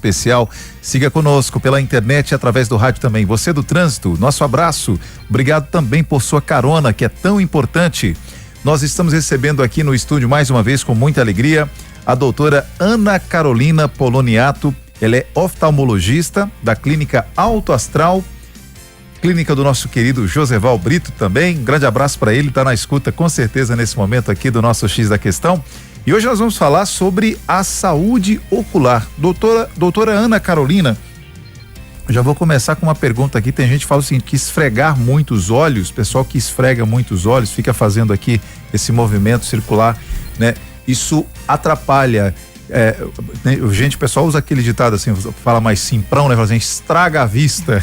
especial. Siga conosco pela internet e através do rádio também. Você do trânsito, nosso abraço. Obrigado também por sua carona, que é tão importante. Nós estamos recebendo aqui no estúdio mais uma vez com muita alegria a doutora Ana Carolina Poloniato. Ela é oftalmologista da clínica Alto Astral, clínica do nosso querido Joseval Brito também. Um grande abraço para ele, tá na escuta com certeza nesse momento aqui do nosso X da Questão. E hoje nós vamos falar sobre a saúde ocular. Doutora Ana Carolina, eu já vou começar com uma pergunta aqui. Tem gente que fala o seguinte, que esfregar muito os olhos, pessoal que esfrega muito os olhos, fica fazendo aqui esse movimento circular, né? Isso atrapalha. O pessoal usa aquele ditado assim, fala mais simprão, né? Fala assim, estraga a vista.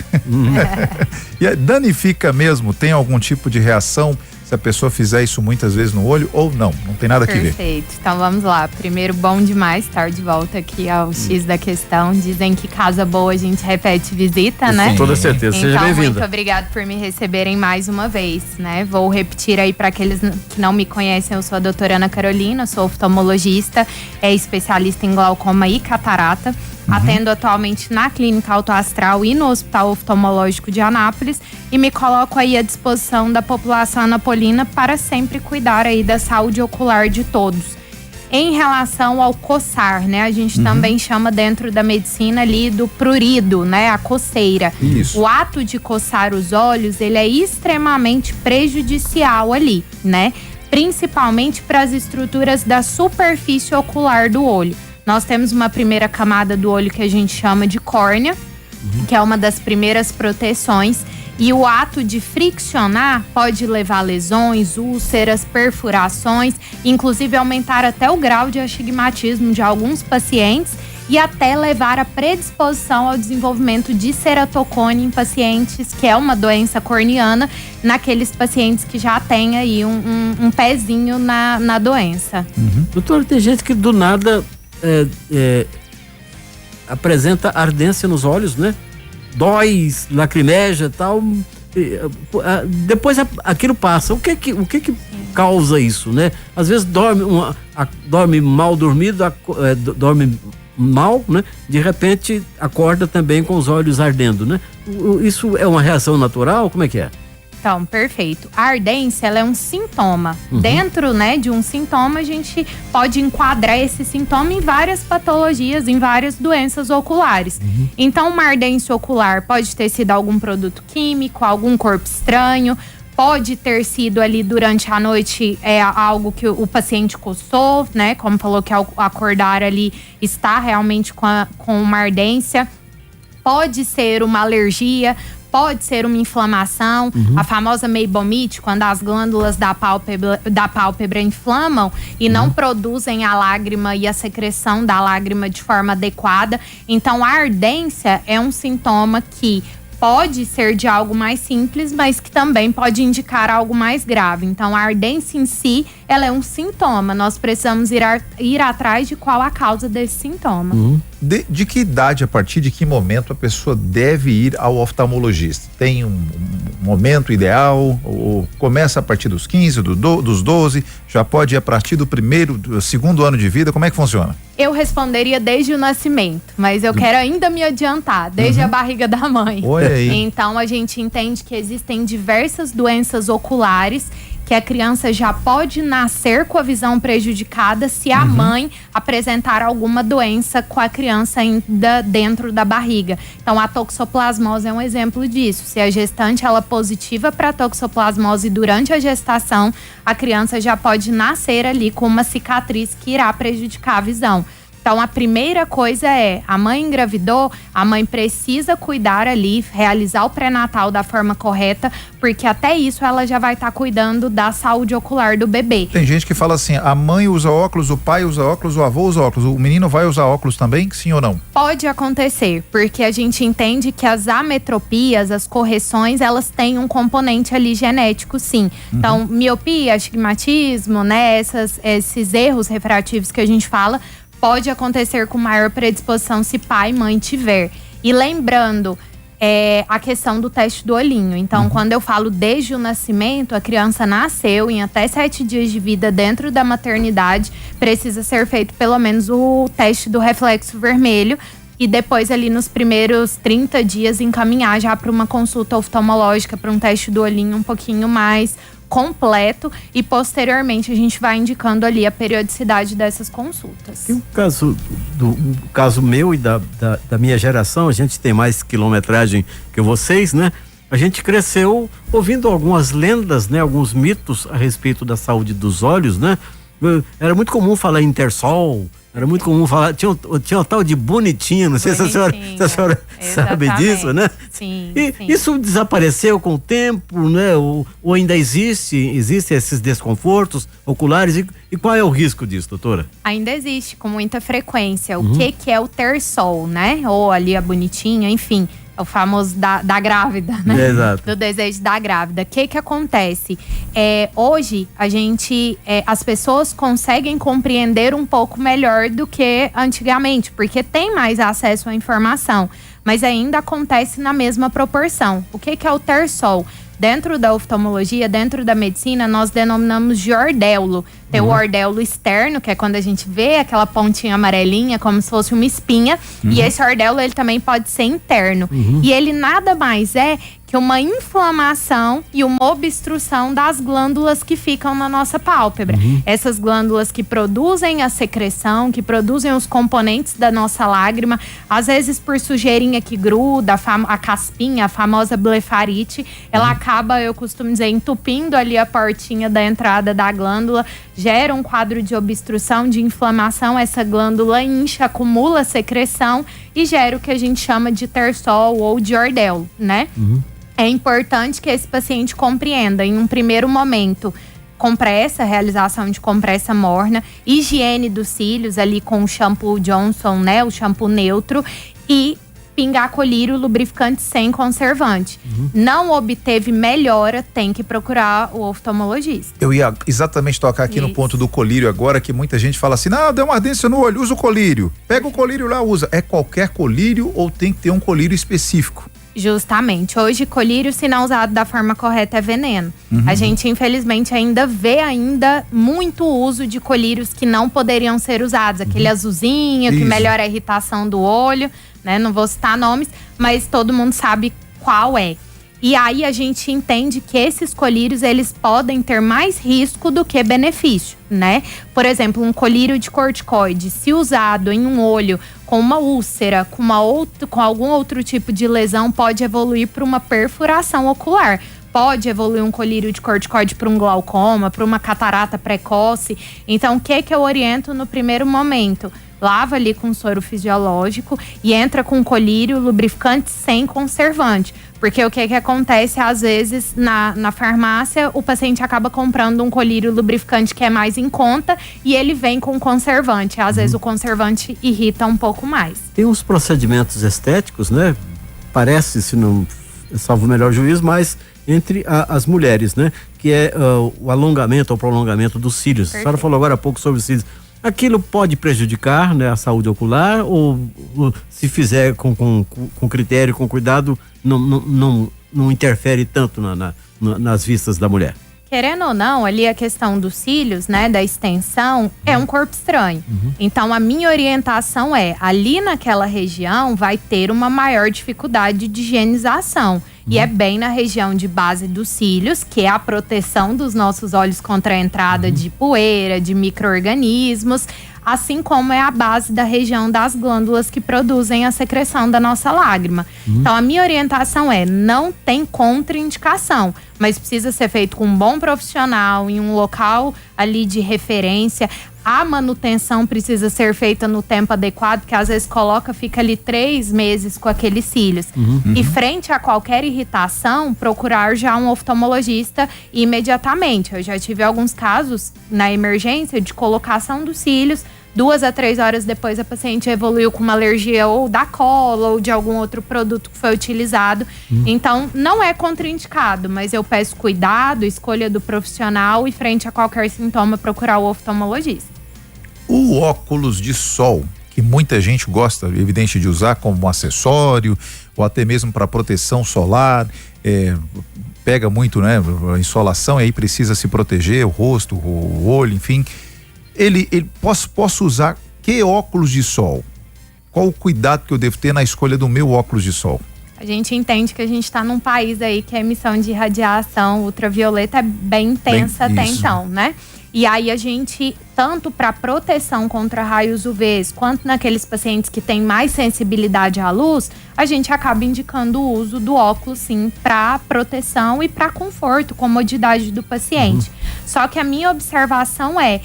E danifica mesmo? Tem algum tipo de reação se a pessoa fizer isso muitas vezes no olho ou não? Não tem nada a ver. Perfeito. Então vamos lá. Primeiro, bom demais estar de volta aqui ao X da Questão. Dizem que casa boa a gente repete visita, né? Com toda certeza. Seja então, bem-vinda. muito obrigado por me receberem mais uma vez, né? Vou repetir aí para aqueles que não me conhecem, eu sou a doutora Ana Carolina, sou oftalmologista, especialista em glaucoma e catarata. Atendo atualmente na Clínica Alto Astral e no Hospital Oftalmológico de Anápolis e me coloco aí à disposição da população anapolina para sempre cuidar aí da saúde ocular de todos. Em relação ao coçar, né? A gente também chama dentro da medicina ali do prurido, né? A coceira. Isso. O ato de coçar os olhos, ele é extremamente prejudicial ali, né? Principalmente para as estruturas da superfície ocular do olho. Nós temos uma primeira camada do olho que a gente chama de córnea, que é uma das primeiras proteções. E o ato de friccionar pode levar a lesões, úlceras, perfurações, inclusive aumentar até o grau de astigmatismo de alguns pacientes e até levar a predisposição ao desenvolvimento de ceratocone em pacientes, que é uma doença corneana, naqueles pacientes que já têm aí um pezinho na doença. Doutora, tem gente que do nada apresenta ardência nos olhos, né? Dói, lacrimeja e tal. Depois aquilo passa. O que causa isso, né? Às vezes dorme mal dormido, dorme mal, né? De repente acorda também com os olhos ardendo, né? Isso é uma reação natural? Como é que é? Então, perfeito. A ardência, ela é um sintoma. Dentro, né, de um sintoma, a gente pode enquadrar esse sintoma em várias patologias, em várias doenças oculares. Então, uma ardência ocular pode ter sido algum produto químico, algum corpo estranho, pode ter sido ali durante a noite algo que o paciente coçou, né, como falou que ao acordar ali está realmente com uma ardência. Pode ser uma alergia, pode ser uma inflamação, a famosa meibomite, quando as glândulas da pálpebra inflamam e não produzem a lágrima e a secreção da lágrima de forma adequada. Então, a ardência é um sintoma que pode ser de algo mais simples, mas que também pode indicar algo mais grave. Então, a ardência em si, ela é um sintoma. Nós precisamos ir atrás de qual a causa desse sintoma. De que idade, a partir de que momento a pessoa deve ir ao oftalmologista? Tem um momento ideal? Ou começa a partir dos 15, dos 12? Já pode ir a partir do segundo ano de vida? Como é que funciona? Eu responderia desde o nascimento, mas eu quero ainda me adiantar, desde a barriga da mãe. Olha aí. Então, a gente entende que existem diversas doenças oculares que a criança já pode nascer com a visão prejudicada se a mãe apresentar alguma doença com a criança ainda dentro da barriga. Então, a toxoplasmose é um exemplo disso. Se a gestante ela é positiva para toxoplasmose durante a gestação, a criança já pode nascer ali com uma cicatriz que irá prejudicar a visão. Então, a primeira coisa é, a mãe engravidou, a mãe precisa cuidar ali, realizar o pré-natal da forma correta, porque até isso ela já vai estar cuidando da saúde ocular do bebê. Tem gente que fala assim, a mãe usa óculos, o pai usa óculos, o avô usa óculos, o menino vai usar óculos também, sim ou não? Pode acontecer, porque a gente entende que as ametropias, as correções, elas têm um componente ali genético, sim. Então, miopia, astigmatismo, né, esses erros refrativos que a gente fala, pode acontecer com maior predisposição se pai e mãe tiver. E lembrando, a questão do teste do olhinho. Então, quando eu falo desde o nascimento, a criança nasceu em até 7 dias de vida dentro da maternidade, precisa ser feito pelo menos o teste do reflexo vermelho, e depois ali nos primeiros 30 dias encaminhar já para uma consulta oftalmológica, para um teste do olhinho um pouquinho mais completo, e posteriormente a gente vai indicando ali a periodicidade dessas consultas. E o caso meu e da minha geração, a gente tem mais quilometragem que vocês, né? A gente cresceu ouvindo algumas lendas, né? Alguns mitos a respeito da saúde dos olhos, né? Era muito comum falar em Intersol, era muito comum falar, tinha um tal de bonitinho, não sei se a senhora sabe disso, né? Sim, sim. Isso desapareceu com o tempo, né? Ou ainda existem esses desconfortos oculares, e qual é o risco disso, doutora? Ainda existe com muita frequência. O que é o Tersol, né? Ou ali a bonitinha, enfim. O famoso da grávida, né? Exato. Do desejo da grávida. O que acontece? Hoje, as pessoas conseguem compreender um pouco melhor do que antigamente, porque tem mais acesso à informação, mas ainda acontece na mesma proporção. O que é o Tersol? Dentro da oftalmologia, dentro da medicina, nós denominamos de ordéulo. Tem o ordéulo externo, que é quando a gente vê aquela pontinha amarelinha, como se fosse uma espinha. E esse ordéulo, ele também pode ser interno. E ele nada mais é que uma inflamação e uma obstrução das glândulas que ficam na nossa pálpebra. Essas glândulas que produzem a secreção, que produzem os componentes da nossa lágrima, às vezes por sujeirinha que gruda, a caspinha, a famosa blefarite, ela acaba, eu costumo dizer, entupindo ali a portinha da entrada da glândula, gera um quadro de obstrução, de inflamação, essa glândula incha, acumula secreção e gera o que a gente chama de tersol ou de ordéulo, né? É importante que esse paciente compreenda, em um primeiro momento, compressa, realização de compressa morna, higiene dos cílios ali com o shampoo Johnson, né? O shampoo neutro, e pingar colírio lubrificante sem conservante. Não obteve melhora, tem que procurar o oftalmologista. Eu ia exatamente tocar aqui no ponto do colírio agora, que muita gente fala assim, deu uma ardência no olho, usa o colírio. Pega o colírio lá, usa. É qualquer colírio ou tem que ter um colírio específico? Justamente. Hoje, colírio, se não usado da forma correta, é veneno. A gente, infelizmente, ainda vê muito uso de colírios que não poderiam ser usados. Aquele azulzinho, que melhora a irritação do olho, né? Não vou citar nomes, mas todo mundo sabe qual é. E aí, a gente entende que esses colírios, eles podem ter mais risco do que benefício, né? Por exemplo, um colírio de corticoide, se usado em um olho com uma úlcera, com algum outro tipo de lesão, pode evoluir para uma perfuração ocular. Pode evoluir um colírio de corticoide para um glaucoma, para uma catarata precoce. Então, o que eu oriento no primeiro momento? Lava ali com soro fisiológico e entra com colírio lubrificante sem conservante. Porque o que acontece, às vezes, na farmácia, o paciente acaba comprando um colírio lubrificante que é mais em conta e ele vem com conservante. Às vezes o conservante irrita um pouco mais. Tem uns procedimentos estéticos, né? Parece, se não salvo o melhor juízo, mas entre as mulheres, né? Que é o alongamento ou prolongamento dos cílios. Perfeito. A senhora falou agora há pouco sobre os cílios. Aquilo pode prejudicar, né, a saúde ocular, ou se fizer com critério, com cuidado, não interfere tanto nas vistas da mulher? Querendo ou não, ali a questão dos cílios, né, da extensão, é um corpo estranho. Então, a minha orientação ali naquela região vai ter uma maior dificuldade de higienização. E é bem na região de base dos cílios, que é a proteção dos nossos olhos contra a entrada de poeira, de micro-organismos, assim como é a base da região das glândulas que produzem a secreção da nossa lágrima. Então, a minha orientação não tem contraindicação, mas precisa ser feito com um bom profissional, em um local ali de referência. A manutenção precisa ser feita no tempo adequado, porque às vezes fica ali 3 meses com aqueles cílios. E frente a qualquer irritação, procurar já um oftalmologista imediatamente. Eu já tive alguns casos na emergência de colocação dos cílios. 2 a 3 horas depois, a paciente evoluiu com uma alergia ou da cola ou de algum outro produto que foi utilizado. Então, não é contraindicado, mas eu peço cuidado, escolha do profissional e frente a qualquer sintoma, procurar o oftalmologista. O óculos de sol, que muita gente gosta, evidente, de usar como um acessório ou até mesmo para proteção solar, pega muito, né, a insolação, e aí precisa se proteger o rosto, o olho, enfim. Posso usar que óculos de sol? qual o cuidado que eu devo ter na escolha do meu óculos de sol? A gente entende que a gente está num país aí que a emissão de radiação ultravioleta é bem intensa até então, né? E aí a gente, tanto para proteção contra raios UVs, quanto naqueles pacientes que têm mais sensibilidade à luz, a gente acaba indicando o uso do óculos, sim, para proteção e para conforto, comodidade do paciente. Só que a minha observação é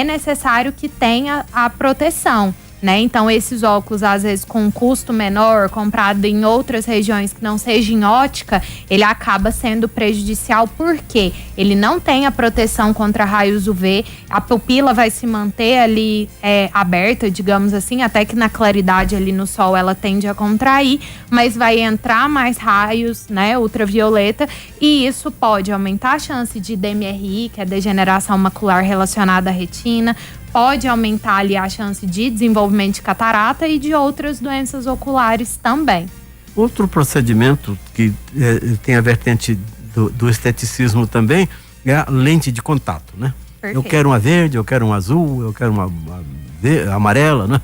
necessário que tenha a proteção, né? Então, esses óculos, às vezes, com um custo menor, comprado em outras regiões que não seja em ótica, ele acaba sendo prejudicial porque ele não tem a proteção contra raios UV, a pupila vai se manter ali aberta, digamos assim, até que na claridade ali no sol ela tende a contrair, mas vai entrar mais raios, né, ultravioleta, e isso pode aumentar a chance de DMRI, que é degeneração macular relacionada à retina, pode aumentar ali a chance de desenvolvimento de catarata e de outras doenças oculares também. Outro procedimento que tem a vertente do esteticismo também é a lente de contato, né? Perfeito. Eu quero uma verde, eu quero uma azul, eu quero uma amarela, né?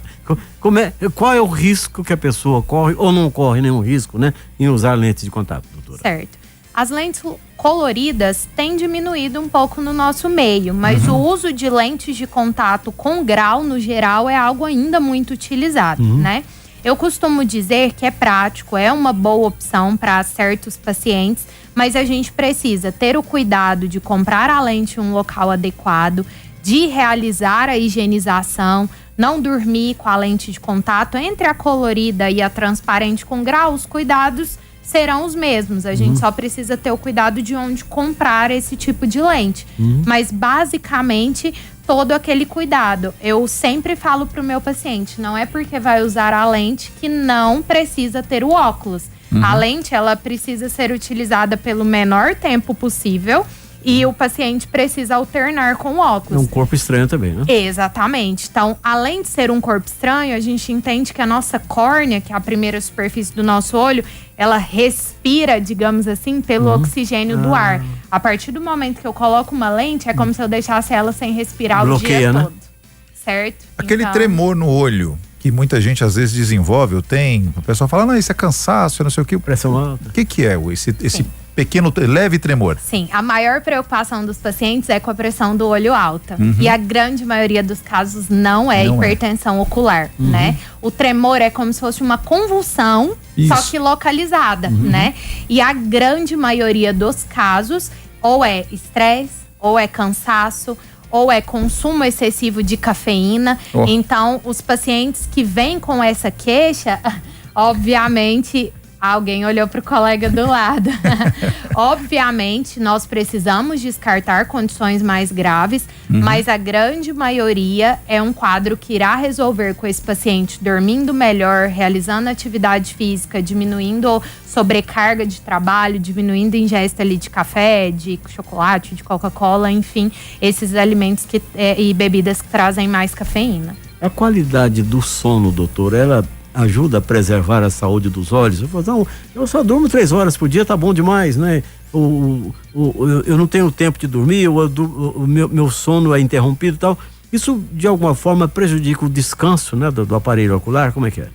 Qual é o risco que a pessoa corre ou não corre nenhum risco, né, em usar lente de contato, doutora? Certo. As lentes coloridas têm diminuído um pouco no nosso meio, mas o uso de lentes de contato com grau, no geral, é algo ainda muito utilizado, né? Eu costumo dizer que é prático, é uma boa opção para certos pacientes, mas a gente precisa ter o cuidado de comprar a lente em um local adequado, de realizar a higienização, não dormir com a lente de contato. Entre a colorida e a transparente com grau, os cuidados serão os mesmos. A gente só precisa ter o cuidado de onde comprar esse tipo de lente. Mas, basicamente, todo aquele cuidado. Eu sempre falo pro meu paciente, não é porque vai usar a lente que não precisa ter o óculos. A lente, ela precisa ser utilizada pelo menor tempo possível e o paciente precisa alternar com o óculos. É um corpo estranho também, né? Exatamente. Então, além de ser um corpo estranho, a gente entende que a nossa córnea, que é a primeira superfície do nosso olho, ela respira, digamos assim, pelo oxigênio do ar. A partir do momento que eu coloco uma lente, é como se eu deixasse ela sem respirar o dia todo. Certo? Aquele tremor no olho, que muita gente às vezes desenvolve, o pessoal fala, não, isso é cansaço, não sei o que. Pressão alta. O que é esse pequeno, leve tremor? Sim, a maior preocupação dos pacientes é com a pressão do olho alta. E a grande maioria dos casos não é hipertensão ocular, né? O tremor é como se fosse uma convulsão, só que localizada, né? E a grande maioria dos casos, ou é estresse, ou é cansaço, ou é consumo excessivo de cafeína. Então, os pacientes que vêm com essa queixa, obviamente, alguém olhou para o colega do lado. Obviamente, nós precisamos descartar condições mais graves, mas a grande maioria é um quadro que irá resolver com esse paciente dormindo melhor, realizando atividade física, diminuindo sobrecarga de trabalho, diminuindo a ingesta ali de café, de chocolate, de Coca-Cola, enfim, esses alimentos e bebidas que trazem mais cafeína. A qualidade do sono, doutor, ela ajuda a preservar a saúde dos olhos? Eu falo, não, eu só durmo 3 horas por dia, tá bom demais, né? Eu não tenho tempo de dormir, o meu sono é interrompido e tal. Isso, de alguma forma, prejudica o descanso, né, do aparelho ocular? Como é que é?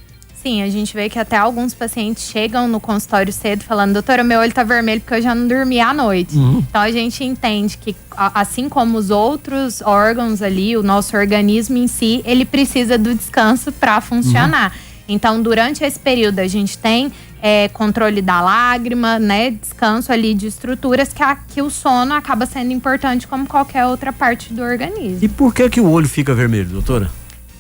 Sim, a gente vê que até alguns pacientes chegam no consultório cedo falando, doutora, meu olho tá vermelho porque eu já não dormi à noite. Então a gente entende que, assim como os outros órgãos ali, o nosso organismo em si, ele precisa do descanso para funcionar. Então, durante esse período, a gente tem controle da lágrima, né? Descanso ali de estruturas que o sono acaba sendo importante como qualquer outra parte do organismo. E por que o olho fica vermelho, doutora?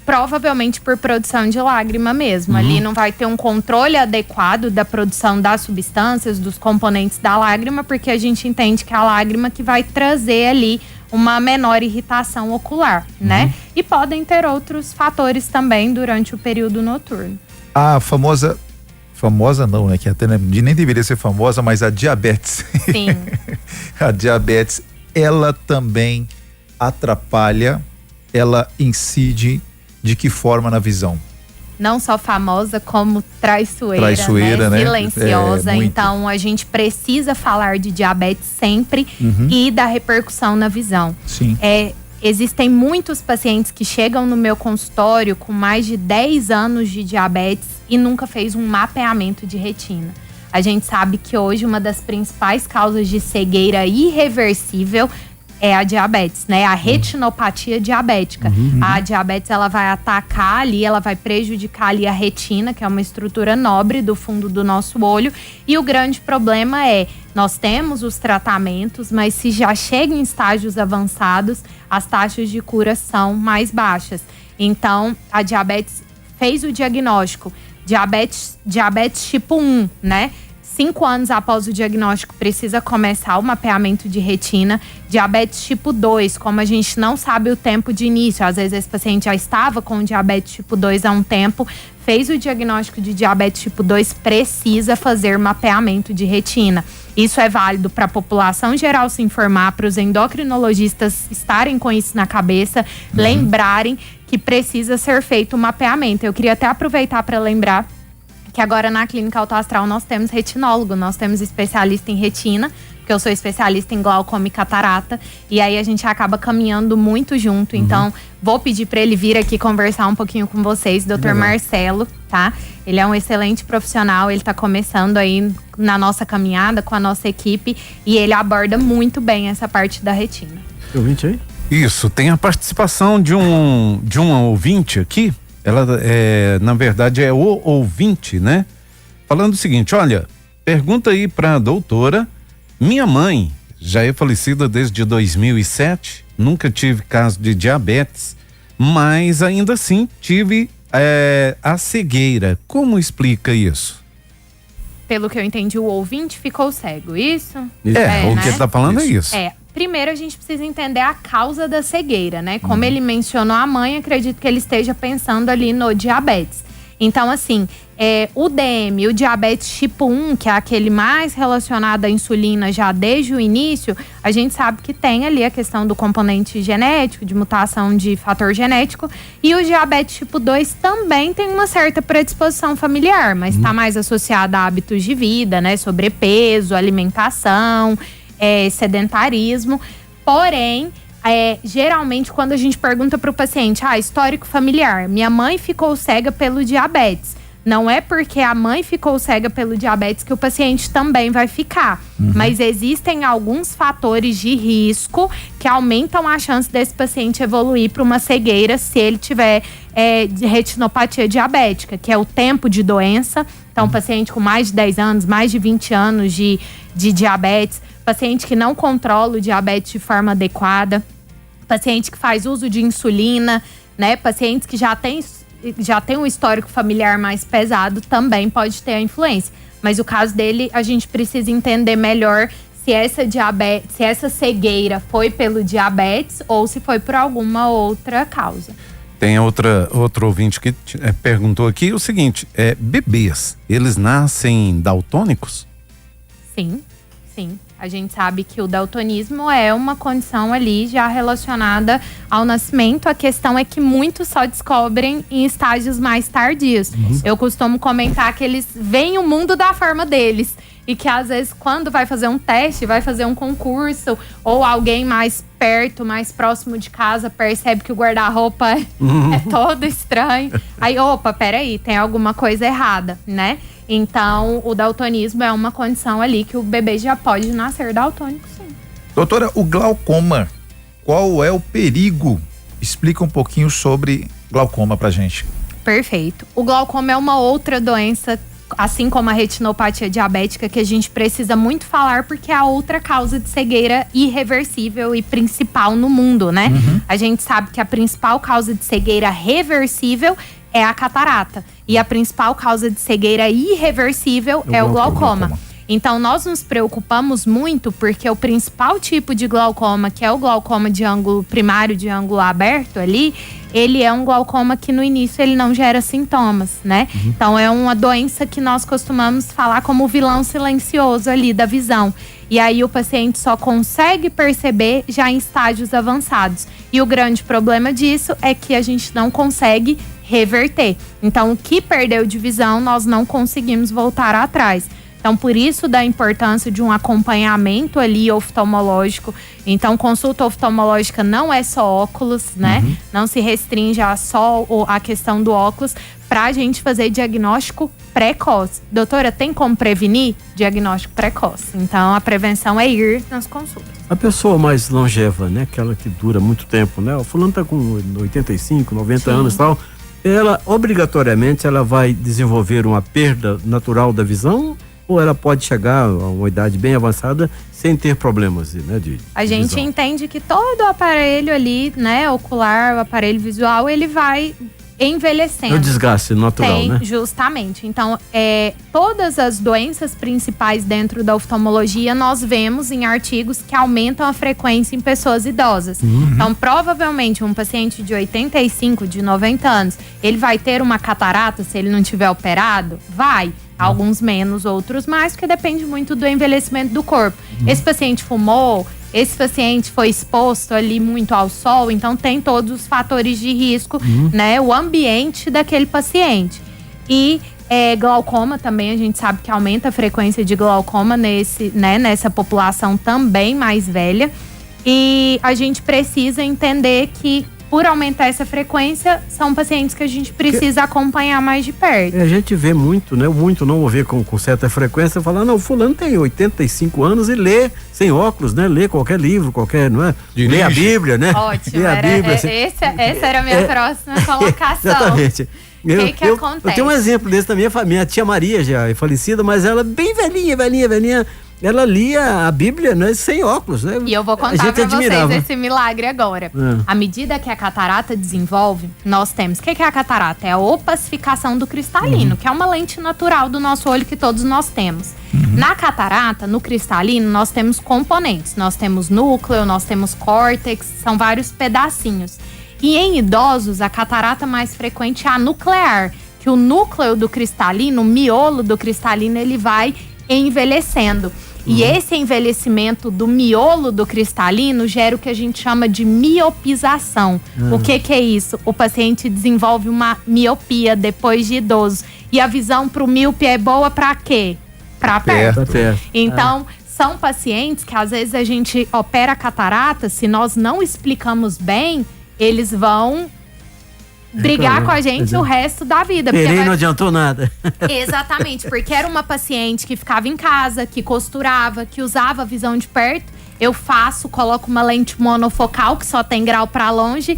Provavelmente por produção de lágrima mesmo. Ali não vai ter um controle adequado da produção das substâncias, dos componentes da lágrima, porque a gente entende que é a lágrima que vai trazer ali uma menor irritação ocular, né? E podem ter outros fatores também durante o período noturno. A famosa não, né? Que até nem deveria ser famosa, mas a diabetes. Sim. A diabetes, ela também atrapalha, ela incide de que forma na visão? Não só famosa, como traiçoeira, né? Silenciosa. Então, a gente precisa falar de diabetes sempre e da repercussão na visão. Sim. Existem muitos pacientes que chegam no meu consultório com mais de 10 anos de diabetes e nunca fez um mapeamento de retina. A gente sabe que hoje uma das principais causas de cegueira irreversível é a diabetes, né? A retinopatia diabética. A diabetes, ela vai atacar ali, ela vai prejudicar ali a retina, que é uma estrutura nobre do fundo do nosso olho. E o grande problema é, nós temos os tratamentos, mas se já chega em estágios avançados, as taxas de cura são mais baixas. Então, a diabetes fez o diagnóstico, diabetes tipo 1, né? 5 anos após o diagnóstico, precisa começar o mapeamento de retina. Diabetes tipo 2, como a gente não sabe o tempo de início, às vezes esse paciente já estava com diabetes tipo 2 há um tempo, fez o diagnóstico de diabetes tipo 2, precisa fazer mapeamento de retina. Isso é válido para a população geral se informar, para os endocrinologistas estarem com isso na cabeça, lembrarem que precisa ser feito o mapeamento. Eu queria até aproveitar para lembrar que agora na Clínica Alto Astral nós temos retinólogo, nós temos especialista em retina, porque eu sou especialista em glaucoma e catarata, e aí a gente acaba caminhando muito junto. Então, vou pedir para ele vir aqui conversar um pouquinho com vocês, Dr. Marcelo, tá? Ele é um excelente profissional, ele tá começando aí na nossa caminhada com a nossa equipe, e ele aborda muito bem essa parte da retina. Ouvinte aí? Isso, tem a participação de um ouvinte aqui. Ela na verdade é o ouvinte, né? Falando o seguinte: olha, pergunta aí pra doutora, minha mãe já é falecida desde 2007, nunca tive caso de diabetes, mas ainda assim tive a cegueira. Como explica isso? Pelo que eu entendi, o ouvinte ficou cego, isso? O que ele tá falando é isso. Primeiro a gente precisa entender a causa da cegueira, né? Como ele mencionou a mãe, acredito que ele esteja pensando ali no diabetes. Então, assim, o DM, o diabetes tipo 1, que é aquele mais relacionado à insulina já desde o início, a gente sabe que tem ali a questão do componente genético, de mutação de fator genético. E o diabetes tipo 2 também tem uma certa predisposição familiar, mas está mais associado a hábitos de vida, né? Sobrepeso, alimentação, sedentarismo. Porém, geralmente quando a gente pergunta para o paciente, histórico familiar, minha mãe ficou cega pelo diabetes. Não é porque a mãe ficou cega pelo diabetes que o paciente também vai ficar. Mas existem alguns fatores de risco que aumentam a chance desse paciente evoluir para uma cegueira se ele tiver de retinopatia diabética, que é o tempo de doença. Então, paciente com mais de 10 anos, mais de 20 anos de diabetes, paciente que não controla o diabetes de forma adequada, paciente que faz uso de insulina, né? Pacientes que já tem um histórico familiar mais pesado também pode ter a influência. Mas o caso dele, a gente precisa entender melhor se essa cegueira foi pelo diabetes ou se foi por alguma outra causa. Tem outro ouvinte que perguntou aqui o seguinte: bebês, eles nascem daltônicos? Sim. A gente sabe que o daltonismo é uma condição ali já relacionada ao nascimento. A questão é que muitos só descobrem em estágios mais tardios. Eu costumo comentar que eles veem o mundo da forma deles. E que às vezes quando vai fazer um teste, vai fazer um concurso, ou alguém mais perto, mais próximo de casa, percebe que o guarda-roupa é todo estranho. Aí, peraí, tem alguma coisa errada, né? Então, o daltonismo é uma condição ali que o bebê já pode nascer daltônico, sim. Doutora, o glaucoma, qual é o perigo? Explica um pouquinho sobre glaucoma pra gente. Perfeito. O glaucoma é uma outra doença, assim como a retinopatia diabética, que a gente precisa muito falar porque é a outra causa de cegueira irreversível e principal no mundo, né? A gente sabe que a principal causa de cegueira reversível é a catarata. E a principal causa de cegueira irreversível é o glaucoma. Então, nós nos preocupamos muito porque o principal tipo de glaucoma, que é o glaucoma de ângulo primário, de ângulo aberto ali, ele é um glaucoma que no início ele não gera sintomas, né? Então, é uma doença que nós costumamos falar como o vilão silencioso ali da visão. E aí o paciente só consegue perceber já em estágios avançados. E o grande problema disso é que a gente não consegue reverter. Então, o que perdeu de visão, nós não conseguimos voltar atrás. Então, por isso da importância de um acompanhamento ali oftalmológico. Então, consulta oftalmológica não é só óculos, né? Não se restringe a só a questão do óculos, para a gente fazer diagnóstico precoce. Doutora, tem como prevenir? Diagnóstico precoce. Então, a prevenção é ir nas consultas. A pessoa mais longeva, né? Aquela que dura muito tempo, né? O fulano tá com 85, 90 anos e tal. Ela, obrigatoriamente, ela vai desenvolver uma perda natural da visão? Ou ela pode chegar a uma idade bem avançada sem ter problemas, né? A gente visão. entende que todo o aparelho ali, né? Ocular, o aparelho visual, ele vai envelhecendo. É o desgaste natural, né? Justamente. Então, todas as doenças principais dentro da oftalmologia, nós vemos em artigos que aumentam a frequência em pessoas idosas. Então, provavelmente, um paciente de 85, de 90 anos, ele vai ter uma catarata se ele não tiver operado? Vai. Alguns menos, outros mais, porque depende muito do envelhecimento do corpo. Esse paciente fumou, esse paciente foi exposto ali muito ao sol, então tem todos os fatores de risco, né? O ambiente daquele paciente. E glaucoma também, a gente sabe que aumenta a frequência de glaucoma nessa população também mais velha. E a gente precisa entender que, por aumentar essa frequência, são pacientes que a gente precisa acompanhar mais de perto. A gente vê muito, né? Muito não vê com certa frequência, falar, não, fulano tem 85 anos e lê sem óculos, né? Lê qualquer livro, não é? Dirige. Lê a Bíblia, né? Ótimo, lê a Bíblia, essa era a minha próxima colocação. Exatamente. O que acontece? Eu tenho um exemplo desse da minha tia Maria, já é falecida, mas ela bem velhinha, ela lia a Bíblia, né, sem óculos, né? E eu vou contar pra vocês esse milagre agora. À medida que a catarata desenvolve, nós temos... O que é a catarata? É a opacificação do cristalino, que é uma lente natural do nosso olho que todos nós temos. Na catarata, no cristalino, nós temos componentes. Nós temos núcleo, nós temos córtex, são vários pedacinhos. E em idosos, a catarata mais frequente é a nuclear, que o núcleo do cristalino, o miolo do cristalino, ele vai envelhecendo. E esse envelhecimento do miolo do cristalino gera o que a gente chama de miopização. O que é isso? O paciente desenvolve uma miopia depois de idoso. E a visão para o míope é boa para quê? Para perto. Então, são pacientes que às vezes a gente opera a catarata, se nós não explicamos bem, eles vão brigar com a gente o resto da vida. Não adiantou nada. Exatamente, porque era uma paciente que ficava em casa, que costurava, que usava a visão de perto. Eu coloco uma lente monofocal que só tem grau para longe.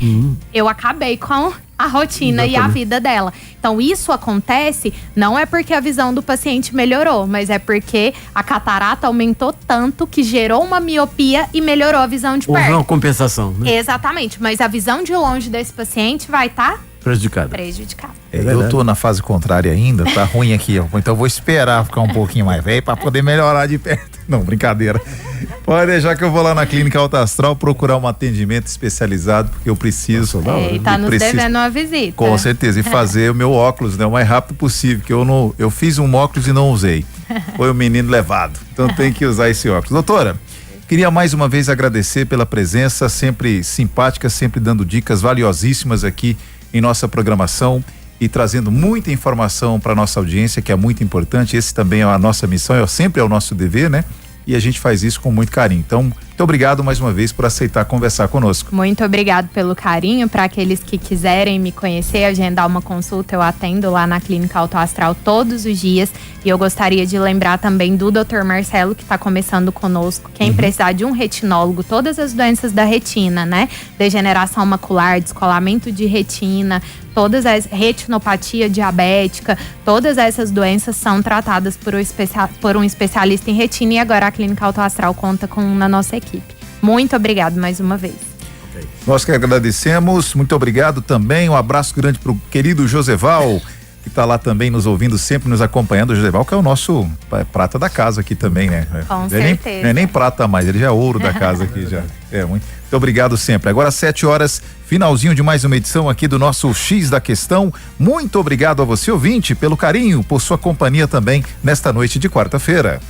Eu acabei com a rotina e a vida dela. Então, isso acontece não é porque a visão do paciente melhorou, mas é porque a catarata aumentou tanto que gerou uma miopia e melhorou a visão de perto. Houve uma compensação, né? Exatamente, mas a visão de longe desse paciente vai estar prejudicada. Eu tô na fase contrária ainda, tá ruim aqui, ó. Então eu vou esperar ficar um pouquinho mais velho para poder melhorar de perto. Não, brincadeira. Pode deixar que eu vou lá na Clínica Alta Astral procurar um atendimento especializado, porque eu preciso. E tá nos devendo uma visita. Com certeza, e fazer o meu óculos, né, o mais rápido possível, que eu fiz um óculos e não usei. Foi o menino levado. Então tem que usar esse óculos. Doutora, queria mais uma vez agradecer pela presença, sempre simpática, sempre dando dicas valiosíssimas aqui em nossa programação e trazendo muita informação para nossa audiência, que é muito importante. Esse também é a nossa missão, sempre é o nosso dever, né? E a gente faz isso com muito carinho. Então, muito obrigado mais uma vez por aceitar conversar conosco. Muito obrigado pelo carinho. Para aqueles que quiserem me conhecer, agendar uma consulta, eu atendo lá na Clínica Alto Astral todos os dias. E eu gostaria de lembrar também do Dr. Marcelo, que está começando conosco. Quem precisar de um retinólogo, todas as doenças da retina, né? Degeneração macular, descolamento de retina, todas as retinopatia diabética, todas essas doenças são tratadas por um especialista em retina, e agora a Clínica Alto Astral conta na nossa equipe. Muito obrigado mais uma vez. Nós que agradecemos, muito obrigado também, um abraço grande pro querido Joseval, que está lá também nos ouvindo, sempre nos acompanhando. O Joseval, que é o nosso prata da casa aqui também, né? Com certeza. Não é nem prata mais, ele já é ouro da casa aqui já. Muito obrigado sempre. Agora 7h, finalzinho de mais uma edição aqui do nosso X da Questão. Muito obrigado a você, ouvinte, pelo carinho, por sua companhia também nesta noite de quarta-feira.